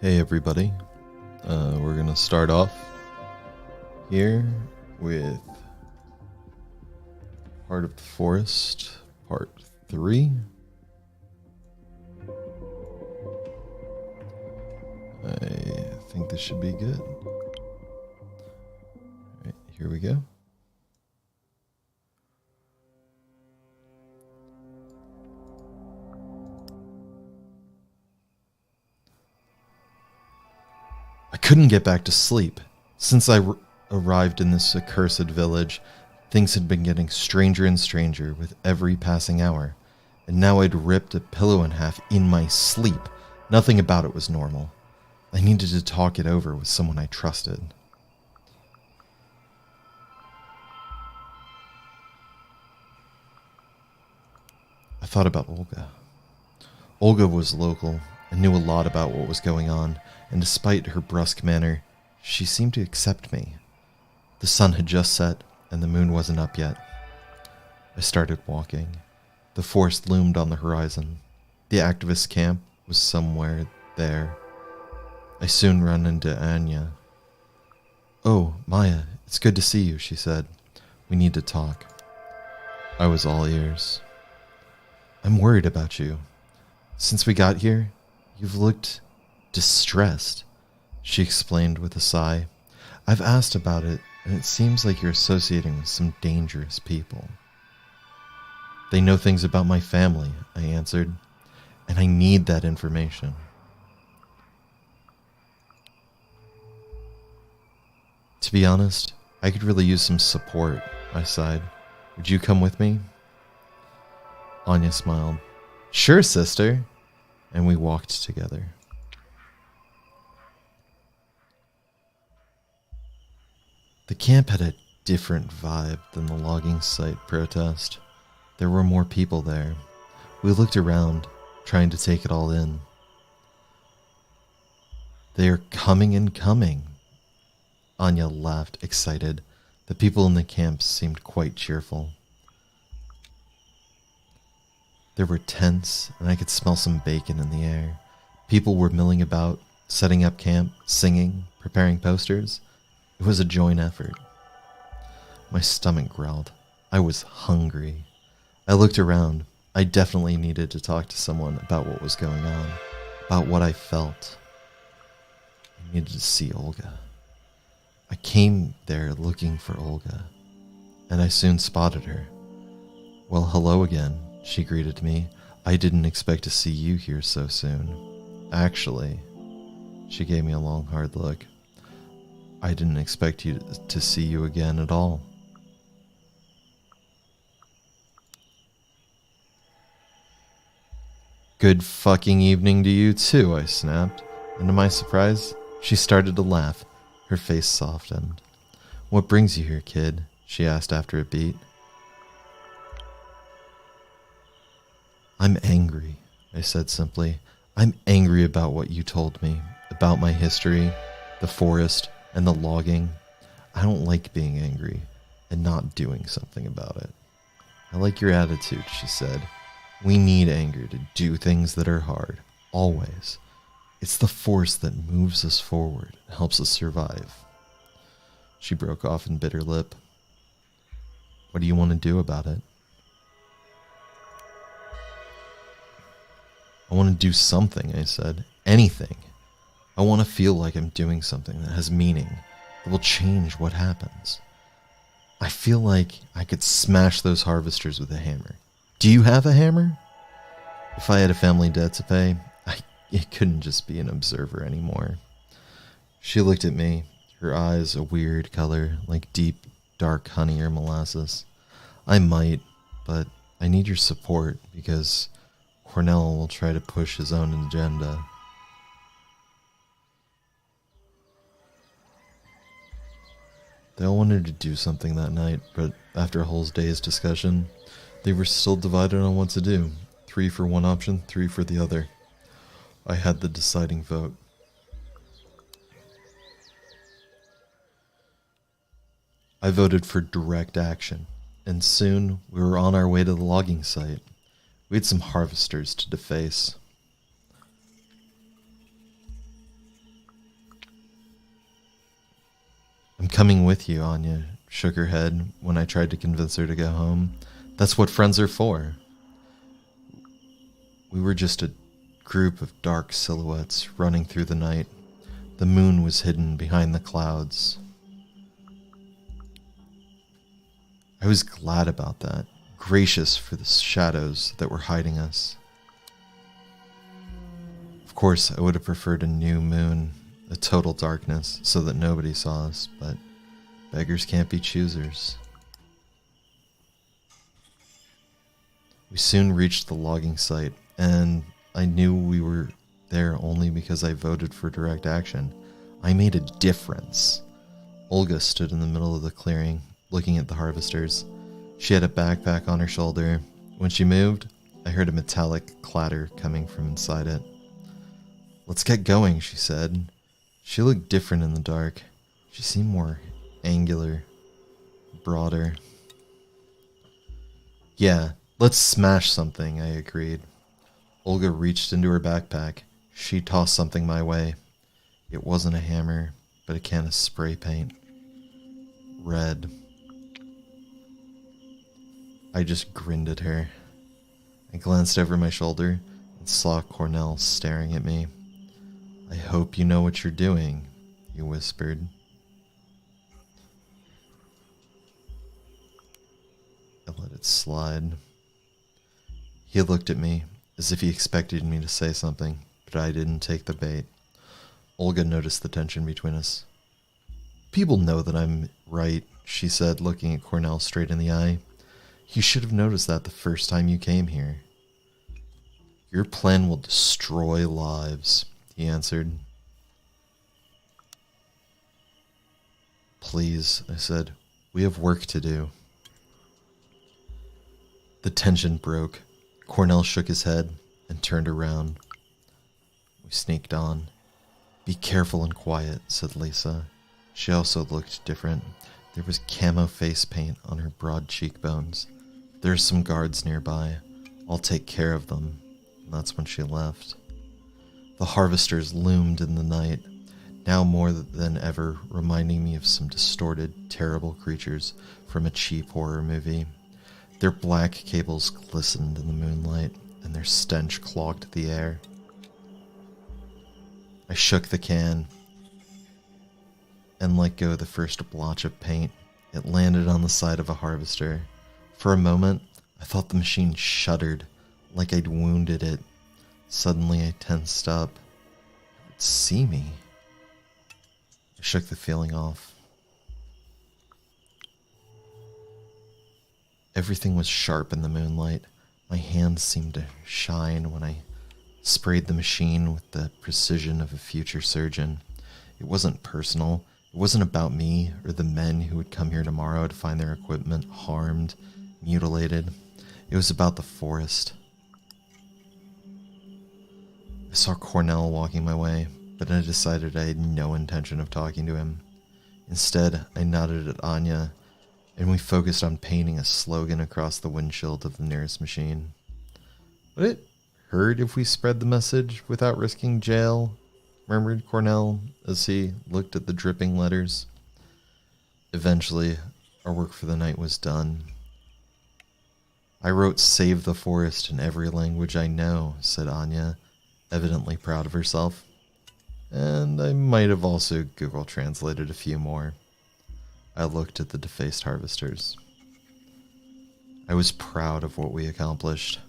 Hey everybody, we're gonna start off here with Heart of the Forest, Part 3. I think this should be good. Alright, here we go. I couldn't get back to sleep. Since I arrived in this accursed village, things had been getting stranger and stranger with every passing hour, and now I'd ripped a pillow in half in my sleep. Nothing about it was normal. I needed to talk it over with someone I trusted. I thought about Olga. Olga was local and knew a lot about what was going on, and despite her brusque manner, she seemed to accept me. The sun had just set, and the moon wasn't up yet. I started walking. The forest loomed on the horizon. The activist camp was somewhere there. I soon ran into Anya. "Oh, Maya, it's good to see you," she said. "We need to talk." I was all ears. "I'm worried about you. Since we got here, you've looked distressed," she explained with a sigh. "I've asked about it, and it seems like you're associating with some dangerous people." "They know things about my family," I answered, "and I need that information." "To be honest, I could really use some support," I sighed. "Would you come with me?" Anya smiled. "Sure, sister," and we walked together. The camp had a different vibe than the logging site protest. There were more people there. We looked around, trying to take it all in. "They are coming and coming." Anya laughed, excited. The people in the camp seemed quite cheerful. There were tents, and I could smell some bacon in the air. People were milling about, setting up camp, singing, preparing posters. It was a joint effort. My stomach growled. I was hungry. I looked around. I definitely needed to talk to someone about what was going on, about what I felt. I needed to see Olga. I came there looking for Olga, and I soon spotted her. "Well, hello again," she greeted me. "I didn't expect to see you here so soon. Actually," she gave me a long, hard look, "I didn't expect you to see you again at all." "Good fucking evening to you too," I snapped, and to my surprise, she started to laugh. Her face softened. "What brings you here, kid?" she asked after a beat. "I'm angry," I said simply. "I'm angry about what you told me, about my history, the forest, and the logging. I don't like being angry and not doing something about it." "I like your attitude," she said. "We need anger to do things that are hard, always. It's the force that moves us forward and helps us survive." She broke off and bit her lip. "What do you want to do about it?" "I want to do something," I said. "Anything. I want to feel like I'm doing something that has meaning, that will change what happens. I feel like I could smash those harvesters with a hammer. Do you have a hammer?" If I had a family debt to pay, it couldn't just be an observer anymore. She looked at me, her eyes a weird color, like deep, dark honey or molasses. "I might, but I need your support because Cornell will try to push his own agenda." They all wanted to do something that night, but after a whole day's discussion, they were still divided on what to do. 3 for one option, 3 for the other. I had the deciding vote. I voted for direct action, and soon we were on our way to the logging site. We had some harvesters to deface. coming with you, Anya shook her head when I tried to convince her to go home. That's what friends are for. We were just a group of dark silhouettes running through the night. The moon was hidden behind the clouds. I was glad about that, gracious for the shadows that were hiding us. Of course, I would have preferred a new moon, a total darkness, so that nobody saw us, but beggars can't be choosers. We soon reached the logging site, and I knew we were there only because I voted for direct action. I made a difference. Olga stood in the middle of the clearing, looking at the harvesters. She had a backpack on her shoulder. When she moved, I heard a metallic clatter coming from inside it. Let's get going, she said. She looked different in the dark. She seemed more angular, broader. Yeah, let's smash something, I agreed. Olga reached into her backpack. She tossed something my way. It wasn't a hammer, but a can of spray paint. Red. I just grinned at her. I glanced over my shoulder and saw Cornell staring at me. I hope you know what you're doing, he whispered. I let it slide. He looked at me as if he expected me to say something, but I didn't take the bait. Olga noticed the tension between us. People know that I'm right, she said, looking at Cornell straight in the eye. You should have noticed that the first time you came here. Your plan will destroy lives, he answered. Please, I said. We have work to do. The tension broke. Cornell shook his head and turned around. We sneaked on. Be careful and quiet, said Lisa. She also looked different. There was camo face paint on her broad cheekbones. There are some guards nearby. I'll take care of them. And that's when she left. The harvesters loomed in the night, now more than ever reminding me of some distorted, terrible creatures from a cheap horror movie. Their black cables glistened in the moonlight, and their stench clogged the air. I shook the can and let go the first blotch of paint. It landed on the side of a harvester. For a moment, I thought the machine shuddered, like I'd wounded it. Suddenly, I tensed up. It would see me. I shook the feeling off. Everything was sharp in the moonlight. My hands seemed to shine when I sprayed the machine with the precision of a future surgeon. It wasn't personal. It wasn't about me or the men who would come here tomorrow to find their equipment harmed, mutilated. It was about the forest. I saw Cornell walking my way, but I decided I had no intention of talking to him. Instead, I nodded at Anya, and we focused on painting a slogan across the windshield of the nearest machine. Would it hurt if we spread the message without risking jail? Murmured Cornell as he looked at the dripping letters. Eventually, our work for the night was done. I wrote "Save the Forest" in every language I know, said Anya, evidently proud of herself. And I might have also Google translated a few more. I looked at the defaced harvesters. I was proud of what we accomplished.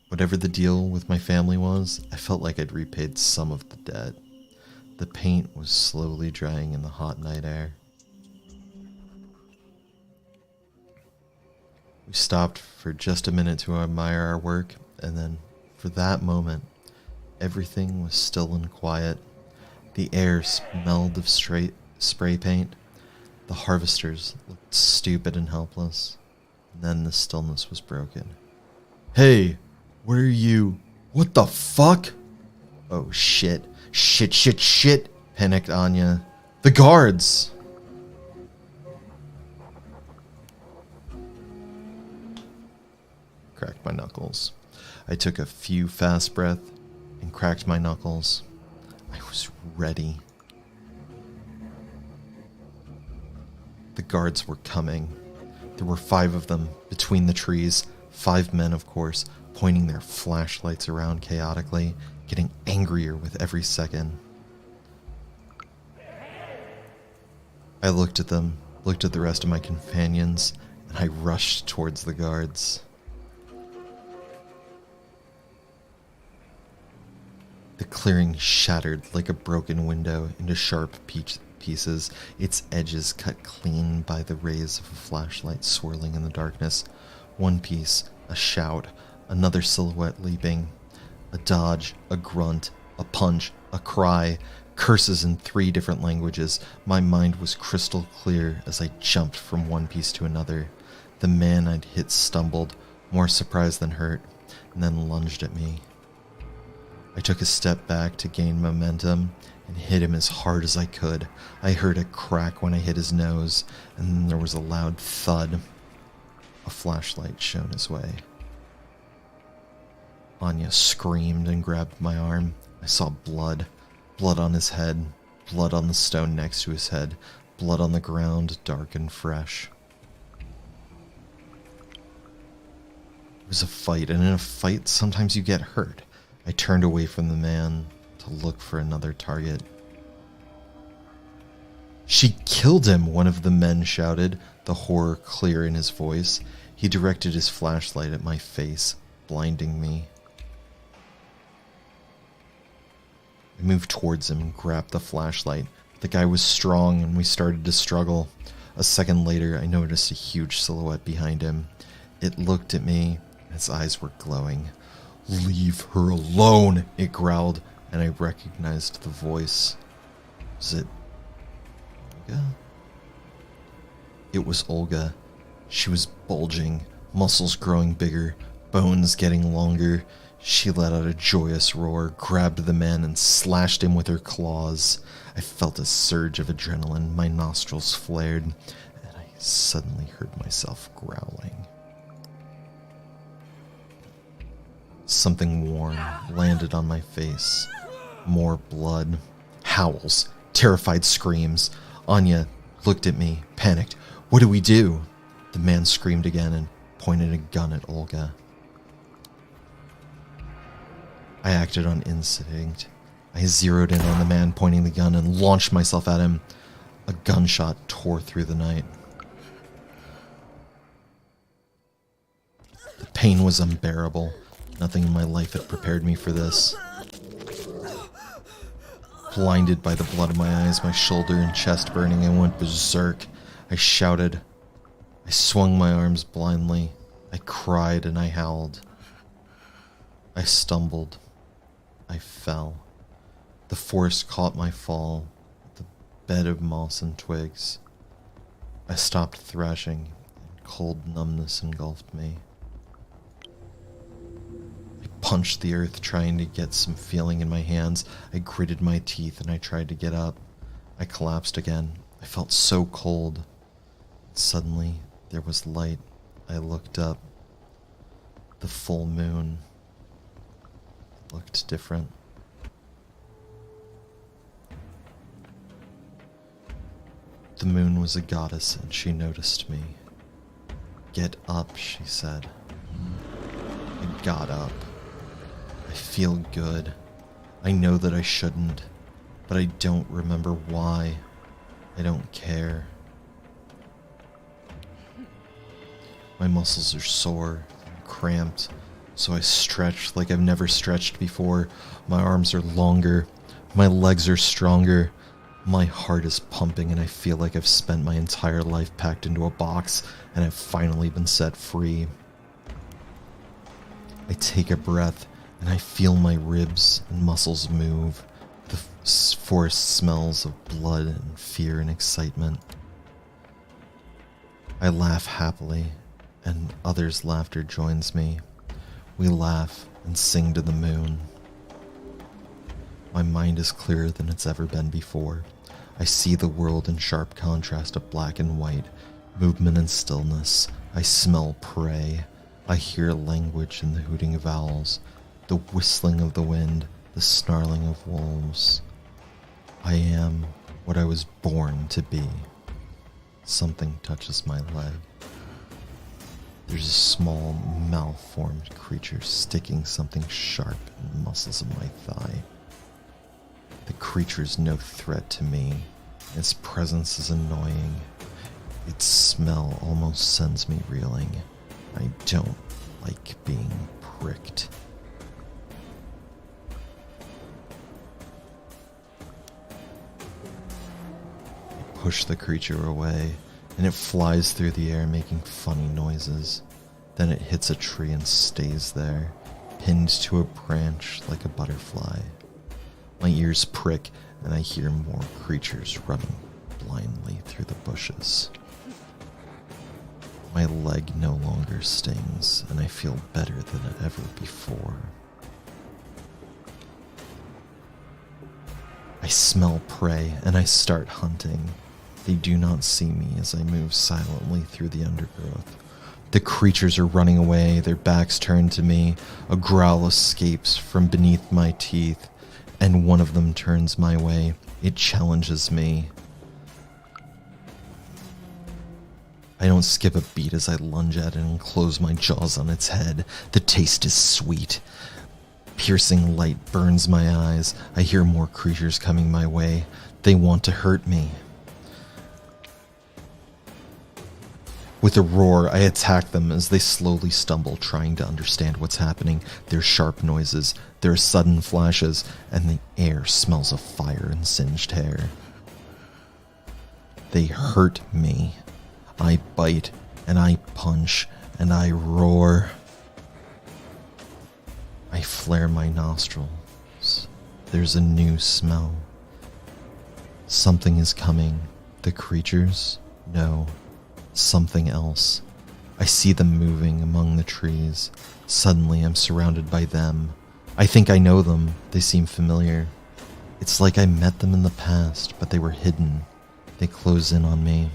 Whatever the deal with my family was, I felt like I'd repaid some of the debt. The paint was slowly drying in the hot night air. We stopped for just a minute to admire our work, and then, for that moment, everything was still and quiet. The air smelled of spray paint. The harvesters looked stupid and helpless. And then the stillness was broken. Hey, where are you? What the fuck? Oh shit. Shit, panicked Anya. The guards! Cracked my knuckles. I took a few fast breaths and cracked my knuckles. I was ready. The guards were coming. There were 5 of them between the trees, 5 men, of course, pointing their flashlights around chaotically, getting angrier with every second. I looked at them, looked at the rest of my companions, and I rushed towards the guards. The clearing shattered like a broken window into sharp pieces, its edges cut clean by the rays of a flashlight swirling in the darkness. One piece, a shout, another silhouette leaping, a dodge, a grunt, a punch, a cry, curses in 3 different languages. My mind was crystal clear as I jumped from one piece to another. The man I'd hit stumbled, more surprised than hurt, and then lunged at me. I took a step back to gain momentum and hit him as hard as I could. I heard a crack when I hit his nose, and then there was a loud thud. A flashlight shone his way. Anya screamed and grabbed my arm. I saw blood. Blood on his head. Blood on the stone next to his head. Blood on the ground, dark and fresh. It was a fight, and in a fight, sometimes you get hurt. I turned away from the man to look for another target. "She killed him," one of the men shouted, the horror clear in his voice. He directed his flashlight at my face, blinding me. I moved towards him and grabbed the flashlight. The guy was strong and we started to struggle. A second later, I noticed a huge silhouette behind him. It looked at me, and its eyes were glowing. "Leave her alone," it growled, and I recognized the voice. Was it Olga? It was Olga. She was bulging, muscles growing bigger, bones getting longer. She let out a joyous roar, grabbed the man, and slashed him with her claws. I felt a surge of adrenaline, my nostrils flared, and I suddenly heard myself growling. Something warm landed on my face. More blood. Howls. Terrified screams. Anya looked at me, panicked. "What do we do?" The man screamed again and pointed a gun at Olga. I acted on instinct. I zeroed in on the man pointing the gun and launched myself at him. A gunshot tore through the night. The pain was unbearable. Nothing in my life had prepared me for this. Blinded by the blood in my eyes, my shoulder and chest burning, I went berserk. I shouted. I swung my arms blindly. I cried and I howled. I stumbled. I fell. The force caught my fall, the bed of moss and twigs. I stopped thrashing, and cold numbness engulfed me. I punched the earth, trying to get some feeling in my hands. I gritted my teeth and I tried to get up. I collapsed again. I felt so cold. Suddenly, there was light. I looked up. The full moon looked different. The moon was a goddess and she noticed me. "Get up," she said. I got up. I feel good. I know that I shouldn't, but I don't remember why. I don't care. My muscles are sore and cramped, so I stretch like I've never stretched before. My arms are longer. My legs are stronger. My heart is pumping and I feel like I've spent my entire life packed into a box and I've finally been set free. I take a breath and I feel my ribs and muscles move. The forest smells of blood and fear and excitement. I laugh happily, and others' laughter joins me. We laugh and sing to the moon. My mind is clearer than it's ever been before. I see the world in sharp contrast of black and white, movement and stillness. I smell prey. I hear language in the hooting of owls, the whistling of the wind, the snarling of wolves. I am what I was born to be. Something touches my leg. There's a small, malformed creature sticking something sharp in the muscles of my thigh. The creature's no threat to me. Its presence is annoying. Its smell almost sends me reeling. I don't like being pricked. I push the creature away, and it flies through the air making funny noises. Then it hits a tree and stays there, pinned to a branch like a butterfly. My ears prick, and I hear more creatures running blindly through the bushes. My leg no longer stings, and I feel better than ever before. I smell prey, and I start hunting. They do not see me as I move silently through the undergrowth. The creatures are running away, their backs turned to me. A growl escapes from beneath my teeth, and one of them turns my way. It challenges me. I don't skip a beat as I lunge at it and close my jaws on its head. The taste is sweet. Piercing light burns my eyes. I hear more creatures coming my way. They want to hurt me. With a roar, I attack them as they slowly stumble, trying to understand what's happening. There are sharp noises, there are sudden flashes, and the air smells of fire and singed hair. They hurt me. I bite, and I punch, and I roar. I flare my nostrils. There's a new smell. Something is coming. The creatures? No. Something else. I see them moving among the trees. Suddenly I'm surrounded by them. I think I know them. They seem familiar. It's like I met them in the past, but they were hidden. They close in on me.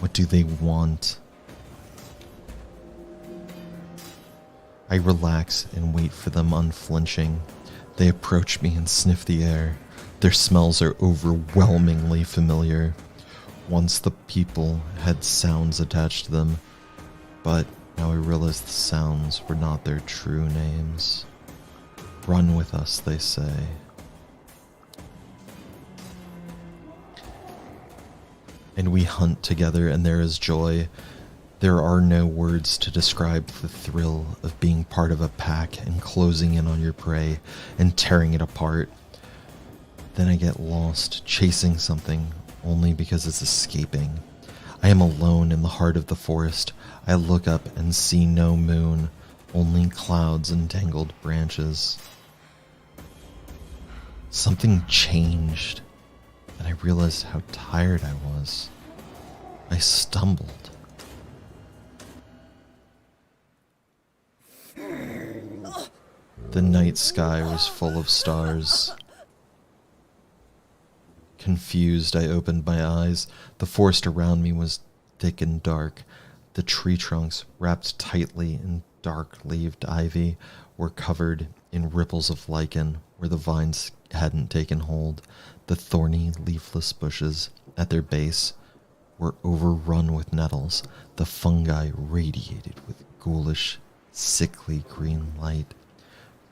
What do they want? I relax and wait for them unflinching. They approach me and sniff the air. Their smells are overwhelmingly familiar. Once the people had sounds attached to them, but now I realize the sounds were not their true names. Run with us, they say. And we hunt together, and there is joy. There are no words to describe the thrill of being part of a pack and closing in on your prey and tearing it apart. Then I get lost, chasing something, only because it's escaping. I am alone in the heart of the forest. I look up and see no moon, only clouds and tangled branches. Something changed, and I realized how tired I was. I stumbled. The night sky was full of stars. Confused, I opened my eyes. The forest around me was thick and dark. The tree trunks, wrapped tightly in dark-leaved ivy, were covered in ripples of lichen where the vines hadn't taken hold. The thorny, leafless bushes at their base were overrun with nettles. The fungi radiated with ghoulish, sickly green light.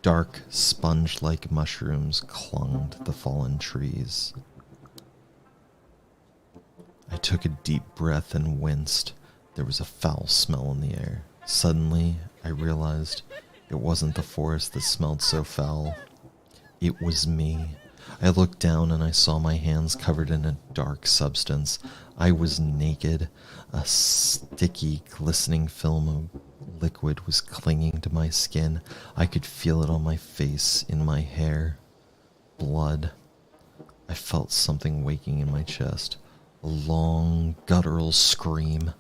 Dark, sponge-like mushrooms clung to the fallen trees. I took a deep breath and winced. There was a foul smell in the air. Suddenly, I realized it wasn't the forest that smelled so foul. It was me. I looked down and I saw my hands covered in a dark substance. I was naked. A sticky, glistening film of liquid was clinging to my skin. I could feel it on my face, in my hair. Blood. I felt something waking in my chest. A long, guttural scream.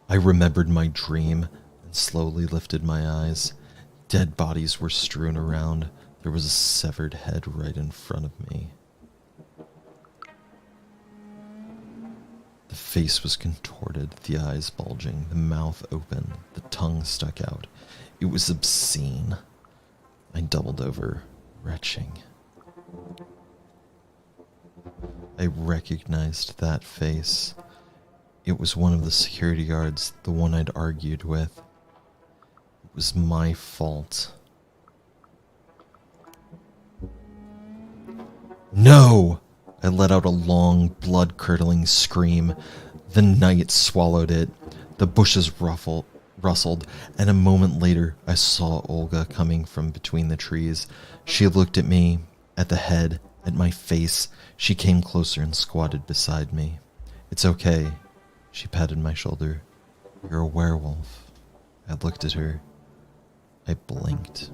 I remembered my dream and slowly lifted my eyes. Dead bodies were strewn around. There was a severed head right in front of me. The face was contorted, the eyes bulging, the mouth open, the tongue stuck out. It was obscene. I doubled over, retching. I recognized that face. It was one of the security guards, the one I'd argued with. It was my fault. No! I let out a long, blood-curdling scream. The night swallowed it. The bushes rustled, and a moment later I saw Olga coming from between the trees. She looked at me, at the head, at my face. She came closer and squatted beside me. "It's okay." She patted my shoulder. "You're a werewolf." I looked at her. I blinked.